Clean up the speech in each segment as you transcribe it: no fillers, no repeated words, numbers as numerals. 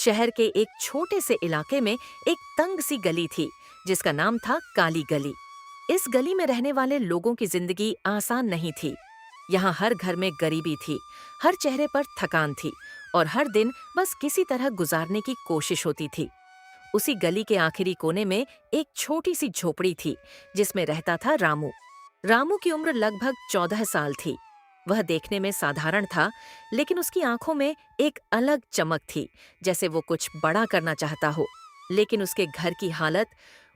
शहर के एक छोटे से इलाके में एक तंग सी गली थी जिसका नाम था काली गली। इस गली में रहने वाले लोगों की जिंदगी आसान नहीं थी। यहाँ हर घर में गरीबी थी, हर चेहरे पर थकान थी और हर दिन बस किसी तरह गुजारने की कोशिश होती थी। उसी गली के आखिरी कोने में एक छोटी सी झोपड़ी थी जिसमें रहता था रामू। रामू की उम्र लगभग 14 साल थी। वह देखने में साधारण था, लेकिन उसकी आंखों में एक अलग चमक थी, जैसे वो कुछ बड़ा करना चाहता हो। लेकिन उसके घर की हालत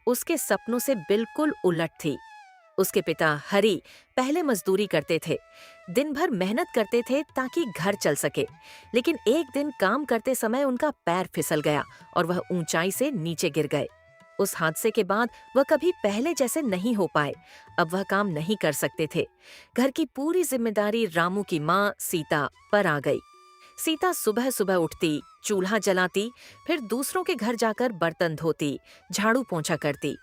उसके सपनों से बिल्कुल उलट थी। उसके पिता हरी पहले मजदूरी करते थे, दिन भर मेहनत करते थे ताकि घर चल सके। लेकिन एक दिन काम करते समय उनका पैर फिसल गया और वह ऊंचाई से नीचे गिर गए। उस हादसे के बाद वह कभी पहले जैसे नहीं हो पाए। अब वह काम नहीं कर सकते थे। घर की पूरी जिम्मेदारी रामू की माँ सीता पर आ गई। सीता सुबह सुबह उठती, चूल्हा जलाती, फिर दूसरों के घर जाकर बर्तन धोती, झाड़ू पोंछा करती।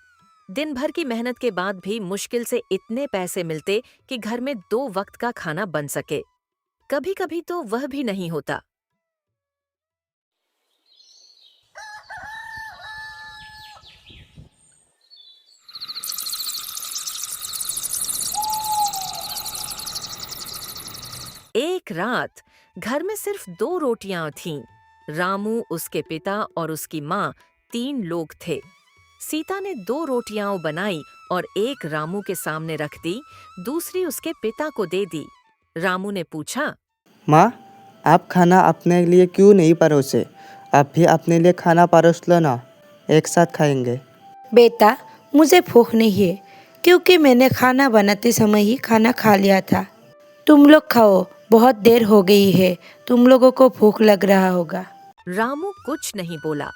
दिन भर की मेहनत के बाद भी मुश्किल से इतने पैसे मिलते कि घर में 2 वक्त का खाना बन सके। कभी कभी तो वह भी नहीं होता। एक रात घर में सिर्फ 2 रोटियां थीं। रामू, उसके पिता और उसकी माँ 3 लोग थे। सीता ने 2 रोटियां बनाई और एक रामू के सामने रख दी, दूसरी उसके पिता को दे दी। रामू ने पूछा, माँ, आप खाना अपने लिए क्यों नहीं परोसे? आप भी अपने लिए खाना परोस लो ना, एक साथ खाएंगे। बेटा, मुझे भूख नहीं है क्योंकि मैंने खाना बनाते समय ही खाना खा लिया था। तुम लोग खाओ, बहुत देर हो गई है, तुम लोगों को भूख लग रहा होगा। रामू कुछ नहीं बोला,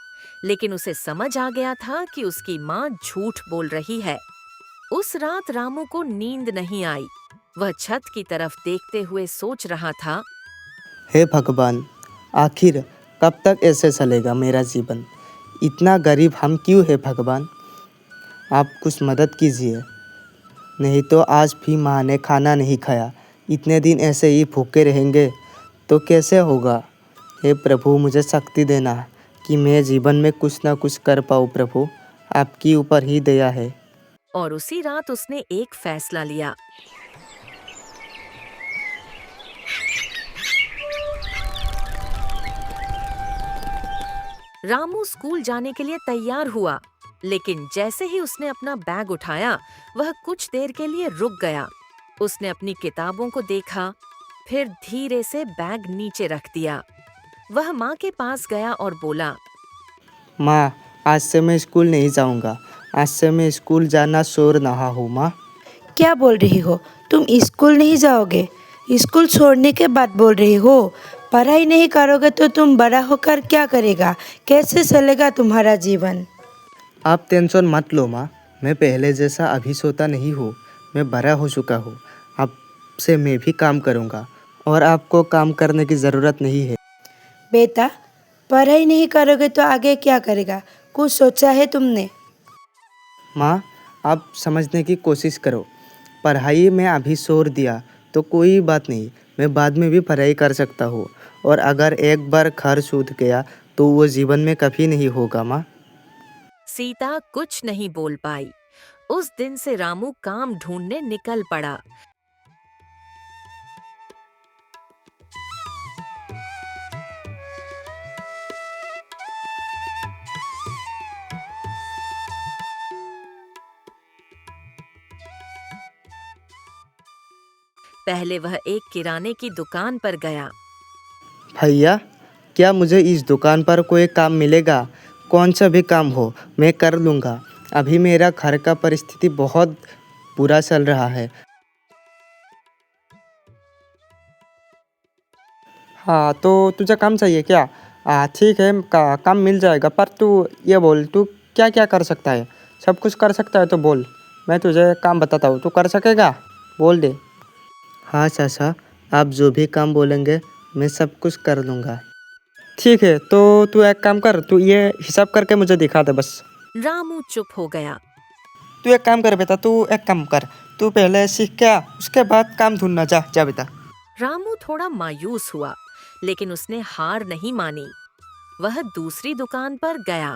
लेकिन उसे समझ आ गया था कि उसकी माँ झूठ बोल रही है। उस रात रामू को नींद नहीं आई। वह छत की तरफ देखते हुए सोच रहा था, हे भगवान, आखिर कब तक ऐसे चलेगा मेरा जीवन? इतना गरीब हम क्यों है भगवान? आप कुछ मदद कीजिए, नहीं तो आज भी माँ ने खाना नहीं खाया। इतने दिन ऐसे ही भूखे रहेंगे तो कैसे होगा? हे प्रभु, मुझे शक्ति देना कि मैं जीवन में कुछ ना कुछ कर पाऊँ। प्रभु, आपकी ऊपर ही दया है। और उसी रात उसने एक फैसला लिया। रामू स्कूल जाने के लिए तैयार हुआ, लेकिन जैसे ही उसने अपना बैग उठाया, वह कुछ देर के लिए रुक गया। उसने अपनी किताबों को देखा, फिर धीरे से बैग नीचे रख दिया। वह माँ के पास गया और बोला, माँ, आज से मैं स्कूल नहीं जाऊँगा। आज से मैं स्कूल जाना छोड़ रहा हूँ। माँ, क्या बोल रही हो? तुम स्कूल नहीं जाओगे? स्कूल छोड़ने के बाद बोल रही हो? पढ़ाई नहीं करोगे तो तुम बड़ा होकर क्या करेगा? कैसे चलेगा तुम्हारा जीवन? आप टेंशन मत लो माँ, मैं पहले जैसा अभी सोता नहीं हूँ। मैं बड़ा हो चुका हूँ। अब से मैं भी काम करूँगा और आपको काम करने की ज़रूरत नहीं है। बेटा, पढ़ाई नहीं करोगे तो आगे क्या करेगा? कुछ सोचा है तुमने? माँ, आप समझने की कोशिश करो। पढ़ाई में अभी छोड़ दिया तो कोई बात नहीं, मैं बाद में भी पढ़ाई कर सकता हूँ। और अगर एक बार घर छूट गया तो वो जीवन में कभी नहीं होगा। माँ, सीता कुछ नहीं बोल पाई। उस दिन से रामू काम ढूंढने निकल पड़ा। पहले वह एक किराने की दुकान पर गया। भैया, क्या मुझे इस दुकान पर कोई काम मिलेगा? कौन सा भी काम हो मैं कर लूँगा। अभी मेरा घर का परिस्थिति बहुत बुरा चल रहा है। हाँ, तो तुझे काम चाहिए क्या? ठीक है, काम मिल जाएगा, पर तू ये बोल, तू क्या क्या कर सकता है? सब कुछ कर सकता है तो बोल, मैं तुझे काम बताता हूँ। तू कर सकेगा? बोल दे। हाँ चाचा, आप जो भी काम बोलेंगे मैं सब कुछ कर लूँगा। ठीक है, तो तू एक काम कर, तू ये हिसाब करके मुझे दिखा दे बस। रामू चुप हो गया। तू एक काम कर बेटा, तू एक काम कर, तू पहले सीख के आ, उसके बाद काम ढूंढना। जा जा बेटा। रामू थोड़ा मायूस हुआ, लेकिन उसने हार नहीं मानी। वह दूसरी दुकान पर गया।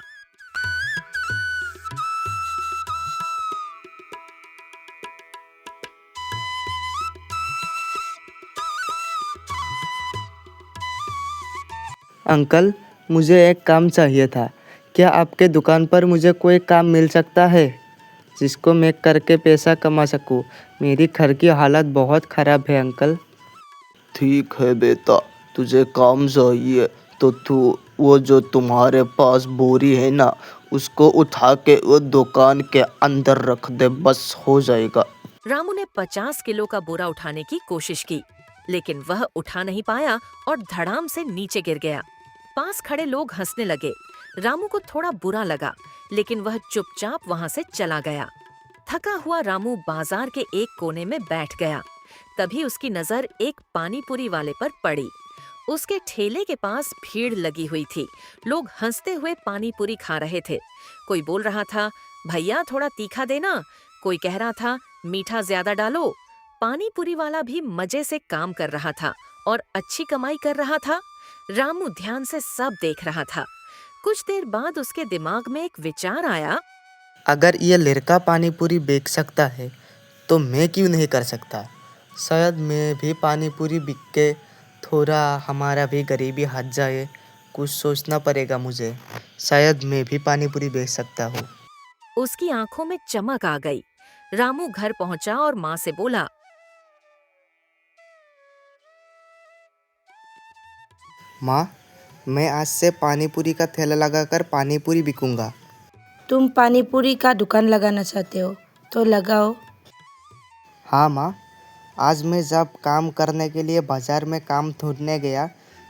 अंकल, मुझे एक काम चाहिए था। क्या आपके दुकान पर मुझे कोई काम मिल सकता है जिसको मैं करके पैसा कमा सकूं? मेरी घर की हालत बहुत ख़राब है अंकल। ठीक है बेटा, तुझे काम चाहिए तो तू वो जो तुम्हारे पास बोरी है ना, उसको उठा के वो दुकान के अंदर रख दे, बस हो जाएगा। रामू ने 50 किलो का बोरा उठाने की कोशिश की, लेकिन वह उठा नहीं पाया और धड़ाम से नीचे गिर गया। पास खड़े लोग हंसने लगे। रामू को थोड़ा बुरा लगा, लेकिन वह चुपचाप वहां से चला गया। थका हुआ रामू बाजार के एक कोने में बैठ गया। तभी उसकी नजर एक पानी पूरी वाले पर पड़ी। उसके ठेले के पास भीड़ लगी हुई थी। लोग हंसते हुए पानी पूरी खा रहे थे। कोई बोल रहा था, भैया थोड़ा तीखा देना। कोई कह रहा था, मीठा ज्यादा डालो। पानी पूरी वाला भी मजे से काम कर रहा था और अच्छी कमाई कर रहा था। रामू ध्यान से सब देख रहा था। कुछ देर बाद उसके दिमाग में एक विचार आया। अगर ये लड़का पानी पूरी बेच सकता है तो मैं क्यों नहीं कर सकता? शायद मैं भी पानी पूरी बिक के थोड़ा हमारा भी गरीबी हट जाए। कुछ सोचना पड़ेगा मुझे। शायद मैं भी पानी पूरी बेच सकता हूँ। उसकी आंखों में चमक आ गई। रामू घर पहुंचा और माँ से बोला, माँ, मैं आज से पानी पूरी का ठेला लगाकर पानी पूरी बिकूंगा। तुम पानी पूरी का दुकान लगाना चाहते हो तो लगाओ। हाँ माँ, आज मैं जब काम करने के लिए बाज़ार में काम ढूंढने गया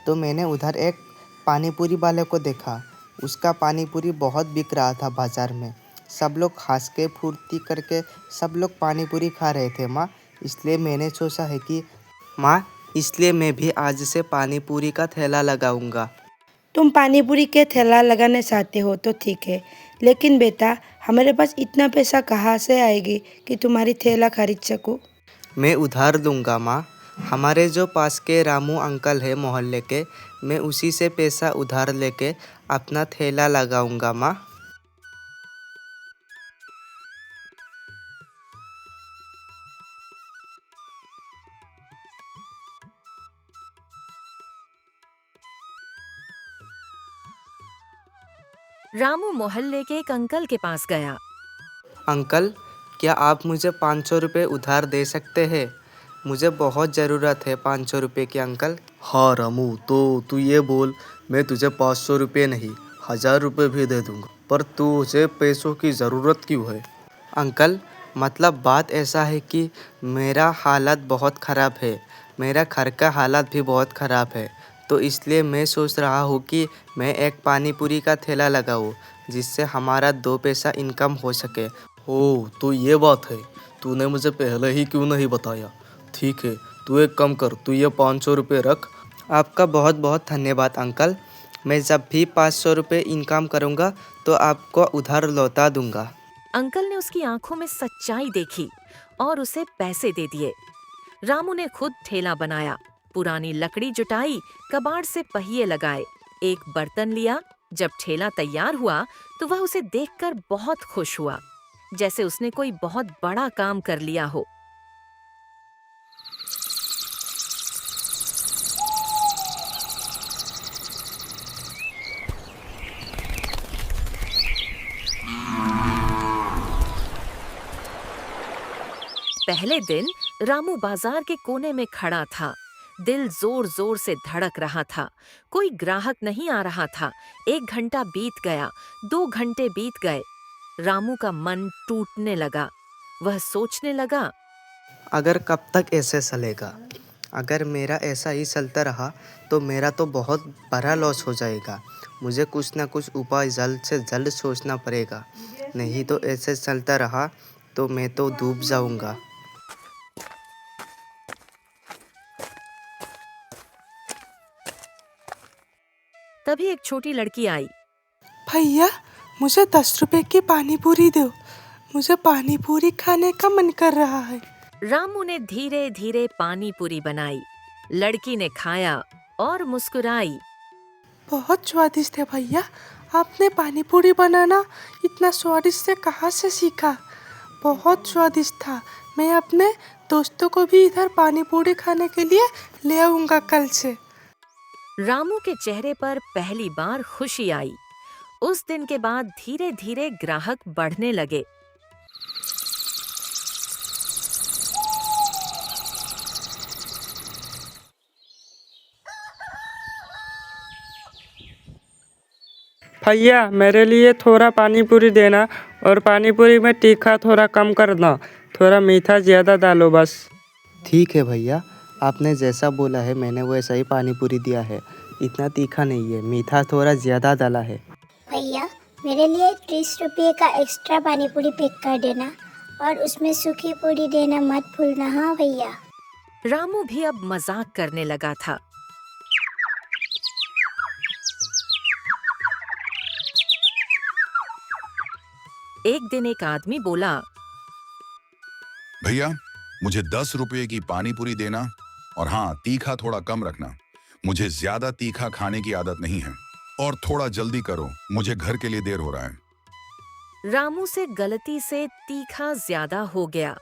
तो मैंने उधर एक पानी पूरी वाले को देखा। उसका पानी पूरी बहुत बिक रहा था बाज़ार में। सब लोग हंस के फुर्ती करके सब लोग पानी पूरी खा रहे थे माँ। इसलिए मैंने सोचा है कि माँ, इसलिए मैं भी आज से पानी पूरी का ठेला लगाऊंगा। तुम पानी पूरी के ठेला लगाना चाहते हो तो ठीक है, लेकिन बेटा हमारे पास इतना पैसा कहाँ से आएगी कि तुम्हारी ठेला खरीद सकूं? मैं उधार दूंगा माँ। हमारे जो पास के रामू अंकल है मोहल्ले के, मैं उसी से पैसा उधार लेके अपना ठेला लगाऊंगा माँ। रामू मोहल्ले के एक अंकल के पास गया। अंकल, क्या आप मुझे 500 रुपये उधार दे सकते हैं? मुझे बहुत ज़रूरत है 500 रुपये की अंकल। हाँ रामू, तो तू ये बोल, मैं तुझे 500 रुपये नहीं 1000 रुपये भी दे दूंगा, पर तुझे पैसों की ज़रूरत क्यों है? अंकल, मतलब बात ऐसा है कि मेरा हालत बहुत ख़राब है। मेरा घर का हालत भी बहुत ख़राब है। तो इसलिए मैं सोच रहा हूँ कि मैं एक पानी पूरी का ठेला लगाऊँ, जिससे हमारा 2 पैसा इनकम हो सके। ओह, तो ये बात है। तूने मुझे पहले ही क्यों नहीं बताया? ठीक है, तू एक काम कर, तू ये 500 रुपये रख। आपका बहुत बहुत धन्यवाद अंकल। मैं जब भी 500 रुपये इनकम करूँगा तो आपको उधार लौटा दूँगा। अंकल ने उसकी आंखों में सच्चाई देखी और उसे पैसे दे दिए। रामू ने खुद ठेला बनाया, पुरानी लकड़ी जुटाई, कबाड़ से पहिए लगाए, एक बर्तन लिया। जब ठेला तैयार हुआ तो वह उसे देखकर बहुत खुश हुआ, जैसे उसने कोई बहुत बड़ा काम कर लिया हो। पहले दिन रामू बाजार के कोने में खड़ा था। दिल जोर जोर से धड़क रहा था। कोई ग्राहक नहीं आ रहा था। 1 घंटा बीत गया, 2 घंटे बीत गए। रामू का मन टूटने लगा। वह सोचने लगा, अगर कब तक ऐसे चलेगा? अगर मेरा ऐसा ही चलता रहा तो मेरा तो बहुत बड़ा लॉस हो जाएगा। मुझे कुछ ना कुछ उपाय जल्द से जल्द सोचना पड़ेगा। नहीं तो ऐसे चलता रहा तो मैं तो डूब जाऊंगा। तभी एक छोटी लड़की आई। भैया, मुझे 10 रुपए की पानी पूरी दो। मुझे पानी पूरी खाने का मन कर रहा है। रामू ने धीरे धीरे पानी पूरी बनाई। लड़की ने खाया और मुस्कुराई। बहुत स्वादिष्ट है भैया। आपने पानी पूरी बनाना इतना स्वादिष्ट से कहाँ से सीखा? बहुत स्वादिष्ट था। मैं अपने दोस्तों को भी इधर पानी पूरी खाने के लिए ले आऊँगा कल से। रामू के चेहरे पर पहली बार खुशी आई। उस दिन के बाद धीरे धीरे ग्राहक बढ़ने लगे। भैया मेरे लिए थोड़ा पानी पूरी देना, और पानी पूरी में तीखा थोड़ा कम करना, थोड़ा मीठा ज़्यादा डालो बस। ठीक है भैया, आपने जैसा बोला है मैंने वैसा ही पानी पूरी दिया है। इतना तीखा नहीं है, मीठा थोड़ा ज़्यादा डाला है। भैया मेरे लिए 30 रुपये का एक्स्ट्रा पानी पूरी पैक कर देना, और उसमें सूखी पूरी देना मत भूलना। हाँ भैया। रामू भी अब मजाक करने लगा था। एक दिन एक आदमी बोला, भैया मुझे 10 रुपये की पानी पूरी देना, और हाँ तीखा थोड़ा कम रखना। मुझे ज्यादा तीखा खाने की आदत नहीं है, और थोड़ा जल्दी करो, मुझे घर के लिए देर हो रहा है। रामू से गलती से तीखा ज्यादा हो गया।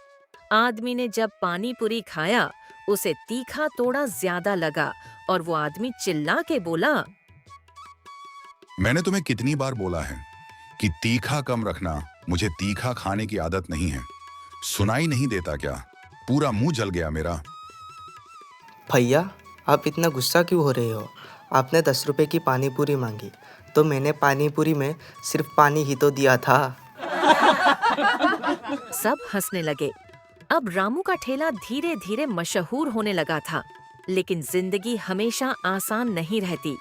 आदमी ने जब पानी पूरी खाया उसे तीखा थोड़ा ज्यादा लगा और वो आदमी चिल्ला के बोला, मैंने तुम्हें कितनी बार बोला है कि तीखा कम रखना, मुझे तीखा खाने की आदत नहीं है। सुनाई नहीं देता क्या? पूरा मुंह जल गया मेरा। भैया आप इतना गुस्सा क्यों हो रहे हो? आपने 10 रुपए की पानी पूरी मांगी तो मैंने पानी पूरी में सिर्फ पानी ही तो दिया था। सब हंसने लगे। अब रामू का ठेला धीरे धीरे मशहूर होने लगा था, लेकिन जिंदगी हमेशा आसान नहीं रहती।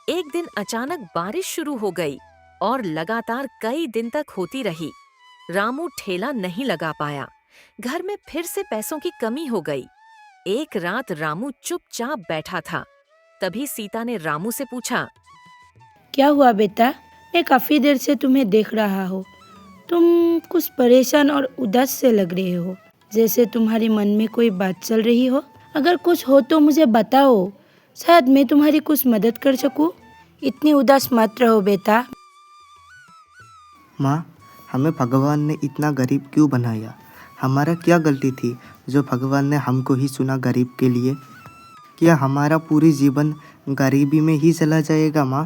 एक दिन अचानक बारिश शुरू हो गई और लगातार कई दिन तक होती रही। रामू ठेला नहीं लगा पाया। घर में फिर से पैसों की कमी हो गई। एक रात रामू चुपचाप बैठा था। तभी सीता ने रामू से पूछा, क्या हुआ बेटा? मैं काफ़ी देर से तुम्हें देख रहा हूँ। तुम कुछ परेशान और उदास से लग रहे हो, जैसे तुम्हारे मन में कोई बात चल रही हो। अगर कुछ हो तो मुझे बताओ, शायद मैं तुम्हारी कुछ मदद कर सकूँ। इतनी उदास मत रहो बेटा। माँ, हमें भगवान ने इतना गरीब क्यों बनाया? हमारा क्या गलती थी जो भगवान ने हमको ही चुना गरीब के लिए? क्या हमारा पूरी जीवन गरीबी में ही चला जाएगा माँ?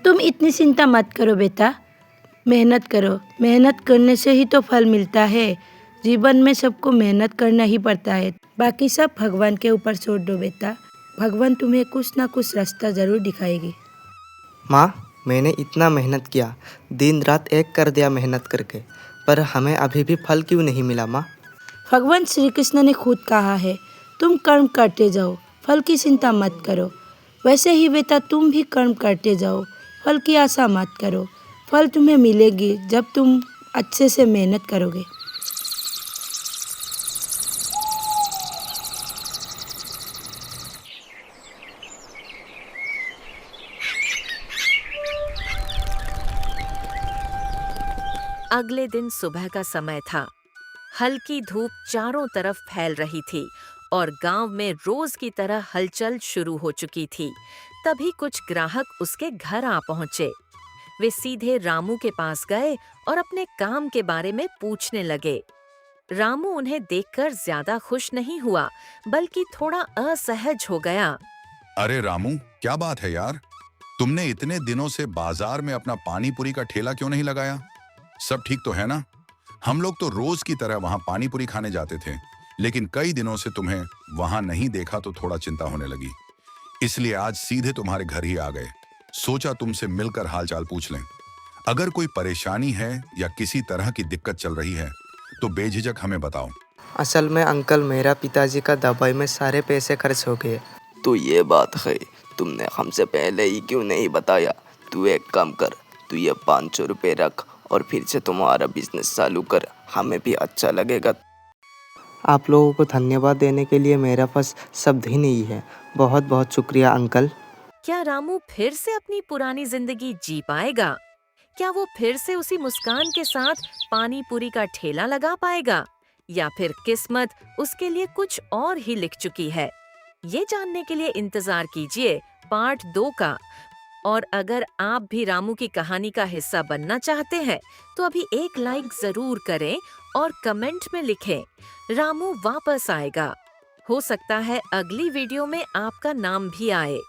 तुम इतनी चिंता मत करो बेटा, मेहनत करो। मेहनत करने से ही तो फल मिलता है। जीवन में सबको मेहनत करना ही पड़ता है। बाकी सब भगवान के ऊपर छोड़ दो बेटा। भगवान तुम्हें कुछ ना कुछ रास्ता जरूर दिखाएगी। माँ, मैंने इतना मेहनत किया, दिन रात एक कर दिया मेहनत करके, पर हमें अभी भी फल क्यों नहीं मिला माँ? भगवान श्री कृष्ण ने खुद कहा है, तुम कर्म करते जाओ, फल की चिंता मत करो। वैसे ही बेटा तुम भी कर्म करते जाओ, फल की आशा मत करो। फल तुम्हें मिलेगी जब तुम अच्छे से मेहनत करोगे। अगले दिन सुबह का समय था। हल्की धूप चारों तरफ फैल रही थी और गांव में रोज की तरह हलचल शुरू हो चुकी थी। तभी कुछ ग्राहक उसके घर आ पहुंचे। वे सीधे रामू के पास गए और अपने काम के बारे में पूछने लगे। रामू उन्हें देखकर ज्यादा खुश नहीं हुआ, बल्कि थोड़ा असहज हो गया। अरे रामू, क्या बात है यार? तुमने इतने दिनों से बाजार में अपना पानी पूरी का ठेला क्यों नहीं लगाया? सब ठीक तो है ना? हम लोग तो रोज की तरह वहां पानी पूरी खाने जाते थे, लेकिन कई दिनों से तुम्हें वहां नहीं देखा तो थोड़ा चिंता होने लगी। इसलिए आज सीधे तुम्हारे घर ही आ गए। सोचा तुमसे मिलकर हालचाल पूछ लें। अगर कोई परेशानी है या किसी तरह की दिक्कत चल रही है तो बेझिझक हमें बताओ। असल में अंकल, मेरा पिताजी का दवाई में सारे पैसे खर्च हो गए। तो ये बात है, तुमने हमसे पहले ही क्यों नहीं बताया? तू एक काम कर, तू ये 500 रुपये रख और फिर से तुम्हारा बिजनेस चालू कर, हमें भी अच्छा लगेगा। आप लोगों को धन्यवाद देने के लिए मेरे पास शब्द ही नहीं है। बहुत बहुत शुक्रिया अंकल। क्या रामू फिर से अपनी पुरानी जिंदगी जी पाएगा? क्या वो फिर से उसी मुस्कान के साथ पानी पूरी का ठेला लगा पाएगा? या फिर किस्मत उसके लिए कुछ और ही लिख चुकी है? ये जानने के लिए इंतजार कीजिए पार्ट 2 का। और अगर आप भी रामू की कहानी का हिस्सा बनना चाहते हैं तो अभी एक लाइक जरूर करें और कमेंट में लिखें रामू वापस आएगा। हो सकता है अगली वीडियो में आपका नाम भी आए।